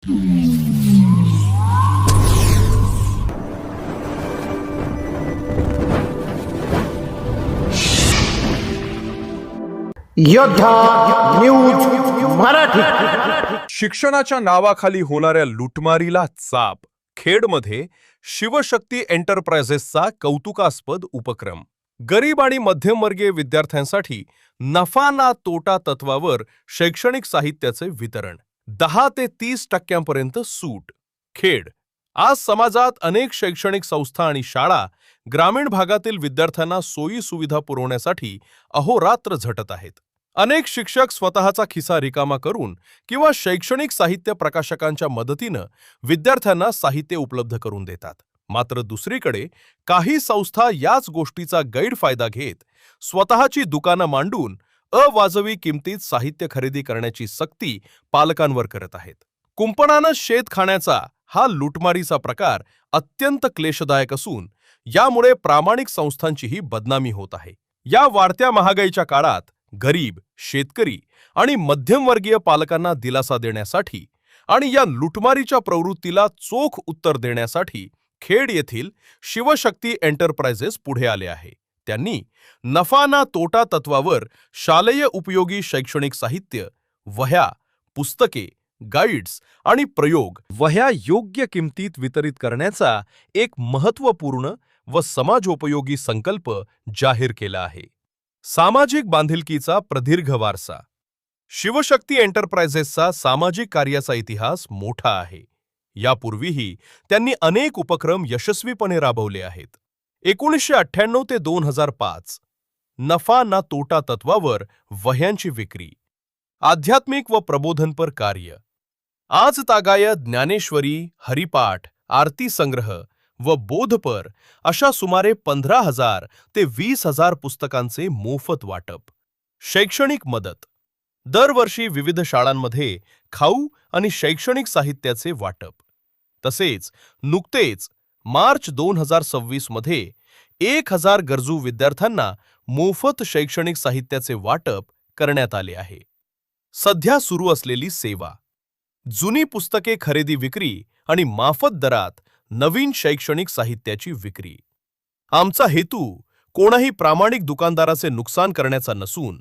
योद्धा न्यूज मराठी. शिक्षणाच्या नावाखाली होणाऱ्या लुटमारीला चाप. खेडमध्ये शिवशक्ती एंटरप्राइजेसचा कौतुकास्पद उपक्रम. गरीब आणि मध्यमवर्गीय विद्यार्थ्यांसाठी नफा ना तोटा तत्वावर शैक्षणिक साहित्याचे वितरण. 10 ते 30% सूट. खेड. आज समाजात अनेक शैक्षणिक संस्था आणि शाळा ग्रामीण भागातील विद्यार्थ्यांना सोयी सुविधा पुरवण्यासाठी अहोरात्र झटत आहेत. अनेक शिक्षक स्वतःचा खिसा रिकामा करून किंवा शैक्षणिक साहित्य प्रकाशकांच्या मदतीनं विद्यार्थ्यांना साहित्य उपलब्ध करून देतात. मात्र दुसरीकडे काही संस्था याच गोष्टीचा गैरफायदा घेत स्वतःची दुकानं मांडून अवाजवी किमतीत साहित्य खरेदी करण्याची सक्ती पालकांवर करत आहेत. कुंपणानं शेत खाण्याचा हा लुटमारीचा प्रकार अत्यंत क्लेशदायक असून यामुळे प्रामाणिक संस्थांचीही बदनामी होत आहे. या वाढत्या महागाईच्या काळात गरीब, शेतकरी आणि मध्यमवर्गीय पालकांना दिलासा देण्यासाठी आणि या लुटमारीच्या प्रवृत्तीला चोख उत्तर देण्यासाठी खेड येथील शिवशक्ती एंटरप्राइजेस पुढे आले आहे. त्यांनी नफा ना तोटा तत्वावर शालेय उपयोगी शैक्षणिक साहित्य, वह्या, पुस्तके, गाईड्स आणि प्रयोग वह्या योग्य किमतीत वितरित करण्याचा एक महत्त्वपूर्ण व समाजोपयोगी संकल्प जाहीर केला आहे. सामाजिक बांधिलकीचा प्रदीर्घ वारसा. शिवशक्ती एंटरप्राइजेसचा सामाजिक कार्याचा इतिहास मोठा आहे. यापूर्वीही त्यांनी अनेक उपक्रम यशस्वीपणे राबवले आहेत. 1998 ते 2005 नफा ना तोटा तत्वावर वह्यांची विक्री. आध्यात्मिक व प्रबोधनपर कार्य. आज तागायत ज्ञानेश्वरी, हरिपाठ, आरती संग्रह व बोधपर अशा सुमारे 15,000 ते 20,000 पुस्तकांचे मोफत वाटप. शैक्षणिक मदत. दरवर्षी विविध शाळांमध्ये खाऊ आणि शैक्षणिक साहित्याचे वाटप. तसेच नुकतेच मार्च 2026 मध्ये 1,000 गरजू विद्यार्थ्यांना मोफत शैक्षणिक साहित्याचे वाटप करण्यात आले आहे. सध्या सुरू असलेली सेवा. जुनी पुस्तके खरेदी विक्री आणि माफत दरात नवीन शैक्षणिक साहित्याची विक्री. आमचा हेतू कोणाही प्रामाणिक दुकानदाराचे नुकसान करण्याचा नसून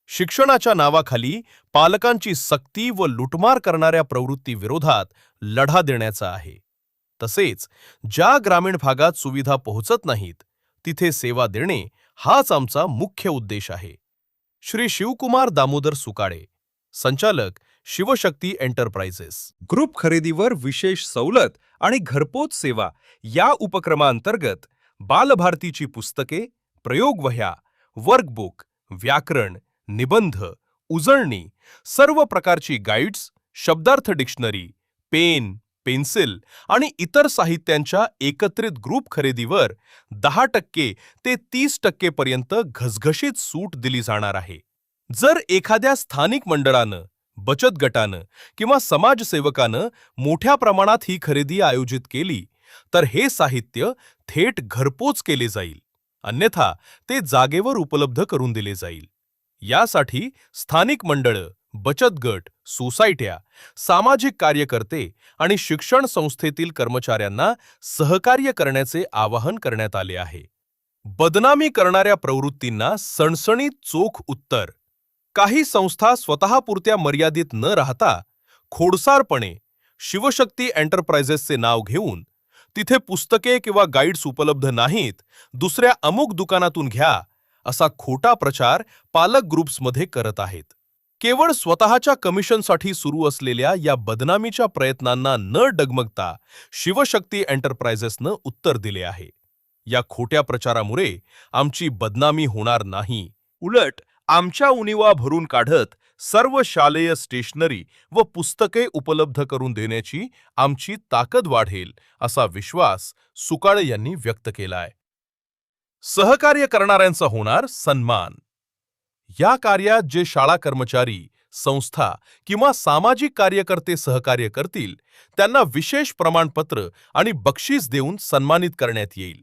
शिक्षणाच्या नावाखाली पालकांची सक्ती व लुटमार करणाऱ्या प्रवृत्तीविरोधात लढा देण्याचा आहे. तसेच ज्या ग्रामीण भागात सुविधा पोहोचत नाहीत तिथे सेवा देणे हाच आमचा मुख्य उद्देश आहे. श्री शिवकुमार दामोदर सुकाळे, संचालक, शिवशक्ती एंटरप्राइजेस. ग्रुप खरेदीवर विशेष सवलत आणि घरपोच सेवा या उपक्रमांतर्गत बालभारतीची पुस्तके, प्रयोगवह्या, वर्कबुक, व्याकरण, निबंध, उजळणी, सर्व प्रकारची गाईड्स, शब्दार्थ डिक्शनरी, पेन, पेन्सिल आणि इतर साहित्यांच्या एकत्रित ग्रुप खरेदीवर 10% ते 30% पर्यंत घसघशीत सूट दिली जाणार आहे. जर एखाद्या स्थानिक मंडळानं, बचत गटानं किंवा समाजसेवकानं मोठ्या प्रमाणात ही खरेदी आयोजित केली तर हे साहित्य थेट घरपोच केले जाईल. अन्यथा ते जागेवर उपलब्ध करून दिले जाईल. यासाठी स्थानिक मंडळं, बचत गट, सोसायट्या, सामाजिक कार्यकर्ते आणि शिक्षण संस्थेतील कर्मचाऱ्यांना सहकार्य करण्याचे आवाहन करण्यात आले आहे. बदनामी करणाऱ्या प्रवृत्तींना सणसणीत चोख उत्तर. काही संस्था स्वतःपुरत्या मर्यादित न राहता खोडसारपणे शिवशक्ती एंटरप्राइजेसचे नाव घेऊन तिथे पुस्तके किंवा गाईड्स उपलब्ध नाहीत, दुसऱ्या अमुक दुकानातून घ्या असा खोटा प्रचार पालक ग्रुप्समध्ये करत आहेत. केवळ स्वतःच्या कमिशनसाठी सुरू असलेल्या या बदनामीच्या प्रयत्नांना न डगमगता शिवशक्ती एंटरप्राइजेसनं उत्तर दिले आहे. या खोट्या प्रचारामुळे आमची बदनामी होणार नाही, उलट आमच्या उणिवा भरून काढत सर्व शालेय स्टेशनरी व पुस्तके उपलब्ध करून देण्याची आमची ताकद वाढेल असा विश्वास सुकाळे यांनी व्यक्त केलाय. सहकार्य करणाऱ्यांचा होणार सन्मान. या कार्यात जे शाळा कर्मचारी, संस्था किंवा सामाजिक कार्यकर्ते सहकार्य करतील त्यांना विशेष प्रमाणपत्र आणि बक्षीस देऊन सन्मानित करण्यात येईल.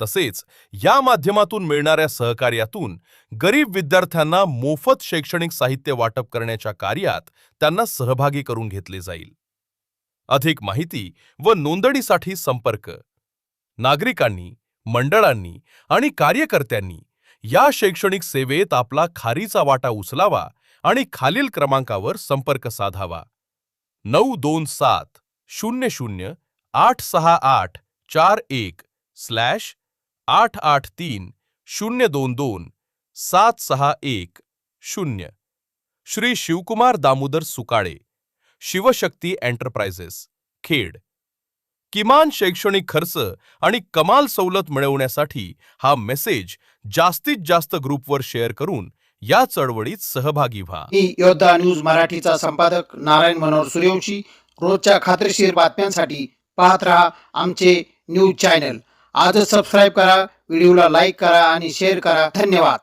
तसेच या माध्यमातून मिळणाऱ्या सहकार्यातून गरीब विद्यार्थ्यांना मोफत शैक्षणिक साहित्य वाटप करण्याच्या कार्यात त्यांना सहभागी करून घेतले जाईल. अधिक माहिती व नोंदणीसाठी संपर्क. नागरिकांनी, मंडळांनी आणि कार्यकर्त्यांनी या शैक्षणिक सेवेत आपला खारीचा वाटा उचलावा आणि खालील क्रमांकावर संपर्क साधावा. 92700-883-022-761-0. श्री शिवकुमार दामोदर सुकाळे, शिवशक्ती एंटरप्राइजेस, खेड. किमान शैक्षणिक खर्च आणि कमाल सवलत मिळवण्यासाठी हा मेसेज जास्तीत जास्त ग्रुपवर शेअर करून या चळवळीत सहभागी व्हा. मी योद्धा न्यूज मराठीचा संपादक नारायण मनोहर सूर्यवंशी. रोजच्या खात्रीशीर बातम्यांसाठी पाहत रहा आमचे न्यूज चॅनल. आजच सबस्क्राईब करा, व्हिडिओला लाईक करा आणि शेअर करा. धन्यवाद.